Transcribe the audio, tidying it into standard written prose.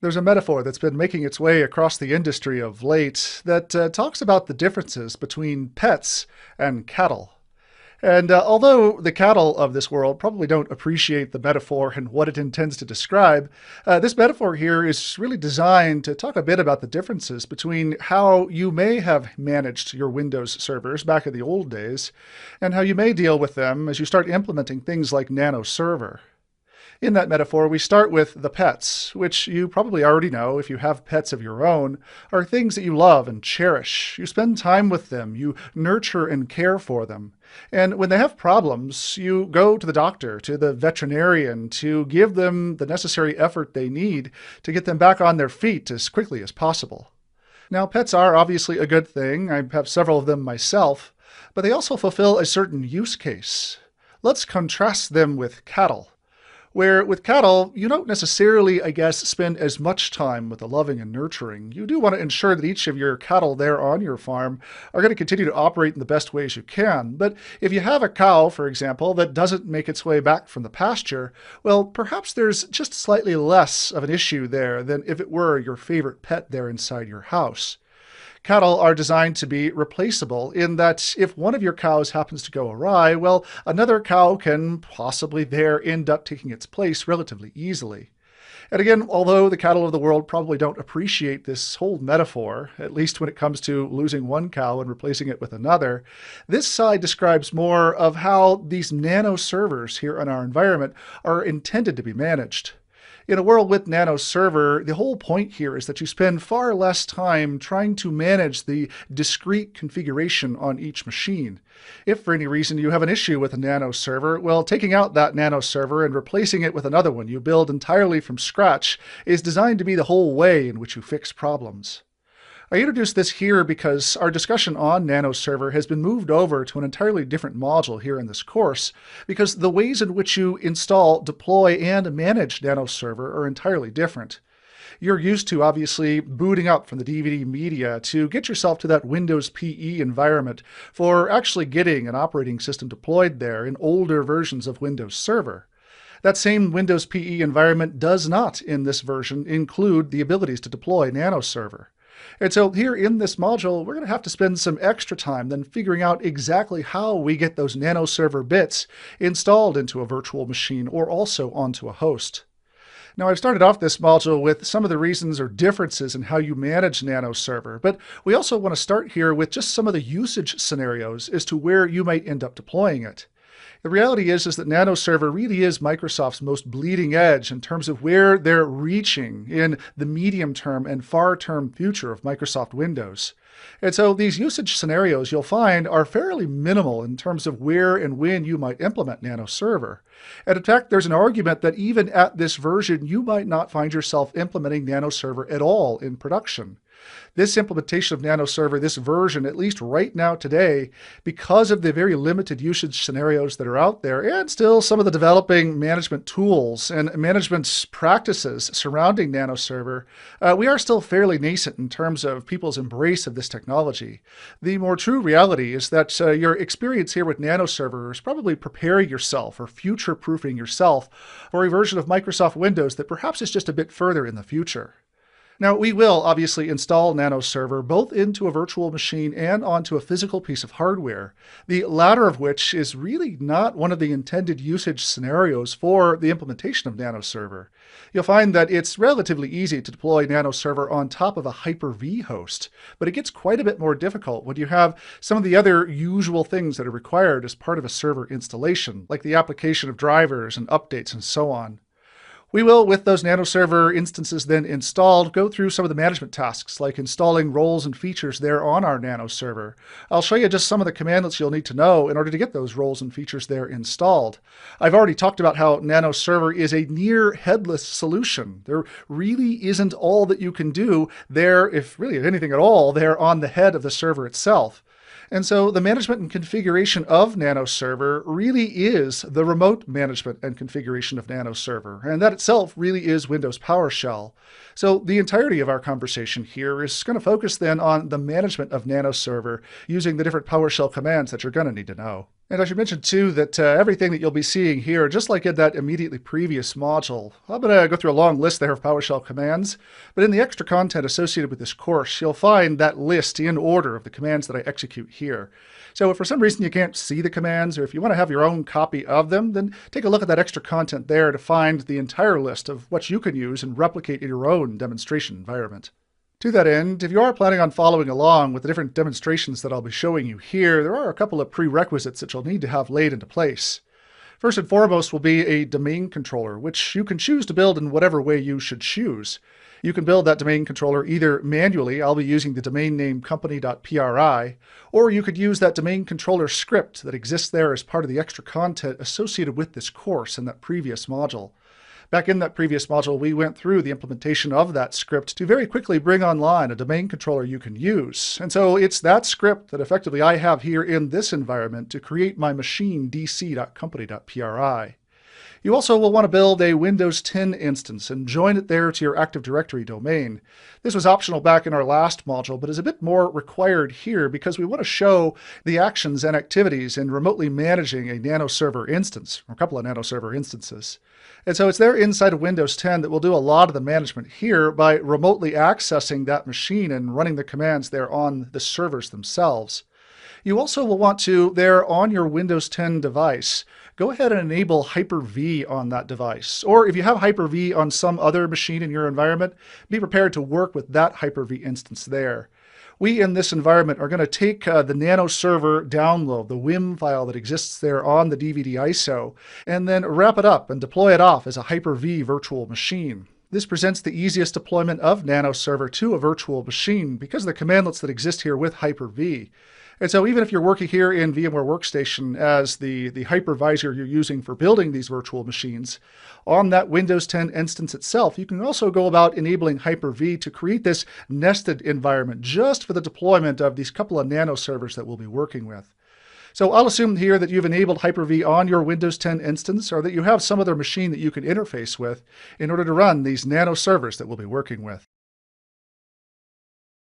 There's a metaphor that's been making its way across the industry of late that talks about the differences between pets and cattle. And although the cattle of this world probably don't appreciate the metaphor and what it intends to describe, this metaphor here is really designed to talk a bit about the differences between how you may have managed your Windows servers back in the old days and how you may deal with them as you start implementing things like Nano Server. In that metaphor, we start with the pets, which you probably already know if you have pets of your own, are things that you love and cherish. You spend time with them, you nurture and care for them. And when they have problems, you go to the doctor, to the veterinarian, to give them the necessary effort they need to get them back on their feet as quickly as possible. Now, pets are obviously a good thing. I have several of them myself, but they also fulfill a certain use case. Let's contrast them with cattle. Where with cattle, you don't necessarily, I guess, spend as much time with the loving and nurturing. You do want to ensure that each of your cattle there on your farm are going to continue to operate in the best ways you can. But if you have a cow, for example, that doesn't make its way back from the pasture, well, perhaps there's just slightly less of an issue there than if it were your favorite pet there inside your house. Cattle are designed to be replaceable in that if one of your cows happens to go awry, well, another cow can possibly there end up taking its place relatively easily. And again, although the cattle of the world probably don't appreciate this whole metaphor, at least when it comes to losing one cow and replacing it with another, this side describes more of how these nano servers here in our environment are intended to be managed. In a world with Nano Server, the whole point here is that you spend far less time trying to manage the discrete configuration on each machine. If for any reason you have an issue with a Nano Server, well, taking out that Nano Server and replacing it with another one you build entirely from scratch is designed to be the whole way in which you fix problems. I introduced this here because our discussion on Nano Server has been moved over to an entirely different module here in this course, because the ways in which you install, deploy, and manage Nano Server are entirely different. You're used to obviously booting up from the DVD media to get yourself to that Windows PE environment for actually getting an operating system deployed there in older versions of Windows Server. That same Windows PE environment does not, in this version, include the abilities to deploy Nano Server. And so here in this module, we're going to have to spend some extra time then figuring out exactly how we get those Nano Server bits installed into a virtual machine or also onto a host. Now, I've started off this module with some of the reasons or differences in how you manage Nano Server, but we also want to start here with just some of the usage scenarios as to where you might end up deploying it. The reality is that Nano Server really is Microsoft's most bleeding edge in terms of where they're reaching in the medium term and far term future of Microsoft Windows. And so these usage scenarios you'll find are fairly minimal in terms of where and when you might implement Nano Server. And in fact, there's an argument that even at this version, you might not find yourself implementing Nano Server at all in production. This implementation of Nano Server, this version, at least right now today, because of the very limited usage scenarios that are out there, and still some of the developing management tools and management practices surrounding Nano Server, we are still fairly nascent in terms of people's embrace of this technology. The more true reality is that your experience here with Nano Server is probably preparing yourself or future-proofing yourself for a version of Microsoft Windows that perhaps is just a bit further in the future. Now, we will obviously install Nano Server both into a virtual machine and onto a physical piece of hardware, the latter of which is really not one of the intended usage scenarios for the implementation of Nano Server. You'll find that it's relatively easy to deploy Nano Server on top of a Hyper-V host, but it gets quite a bit more difficult when you have some of the other usual things that are required as part of a server installation, like the application of drivers and updates and so on. We will, with those Nano Server instances then installed, go through some of the management tasks like installing roles and features there on our Nano Server. I'll show you just some of the commandlets you'll need to know in order to get those roles and features there installed. I've already talked about how Nano Server is a near headless solution. There really isn't all that you can do there, if really anything at all, there on the head of the server itself. And so the management and configuration of Nano Server really is the remote management and configuration of Nano Server, and that itself really is Windows PowerShell. So the entirety of our conversation here is going to focus then on the management of Nano Server using the different PowerShell commands that you're going to need to know. And I should mention too that everything that you'll be seeing here, just like in that immediately previous module, I'm going to go through a long list there of PowerShell commands, but in the extra content associated with this course, you'll find that list in order of the commands that I execute here. So if for some reason you can't see the commands, or if you want to have your own copy of them, then take a look at that extra content there to find the entire list of what you can use and replicate in your own demonstration environment. To that end, if you are planning on following along with the different demonstrations that I'll be showing you here, there are a couple of prerequisites that you'll need to have laid into place. First and foremost will be a domain controller, which you can choose to build in whatever way you should choose. You can build that domain controller either manually, I'll be using the domain name company.pri, or you could use that domain controller script that exists there as part of the extra content associated with this course in that previous module. Back in that previous module, we went through the implementation of that script to very quickly bring online a domain controller you can use. And so it's that script that effectively I have here in this environment to create my machine dc.company.pri. You also will want to build a Windows 10 instance and join it there to your Active Directory domain. This was optional back in our last module, but is a bit more required here because we want to show the actions and activities in remotely managing a nanoserver instance, or a couple of nanoserver instances. And so it's there inside of Windows 10 that we'll do a lot of the management here by remotely accessing that machine and running the commands there on the servers themselves. You also will want to, there on your Windows 10 device, go ahead and enable Hyper-V on that device. Or if you have Hyper-V on some other machine in your environment, be prepared to work with that Hyper-V instance there. We in this environment are going to take the Nano Server download, the WIM file that exists there on the DVD ISO, and then wrap it up and deploy it off as a Hyper-V virtual machine. This presents the easiest deployment of Nano Server to a virtual machine because of the commandlets that exist here with Hyper-V. And so even if you're working here in VMware Workstation as the hypervisor you're using for building these virtual machines, on that Windows 10 instance itself, you can also go about enabling Hyper-V to create this nested environment just for the deployment of these couple of nano servers that we'll be working with. So I'll assume here that you've enabled Hyper-V on your Windows 10 instance, or that you have some other machine that you can interface with in order to run these nano servers that we'll be working with.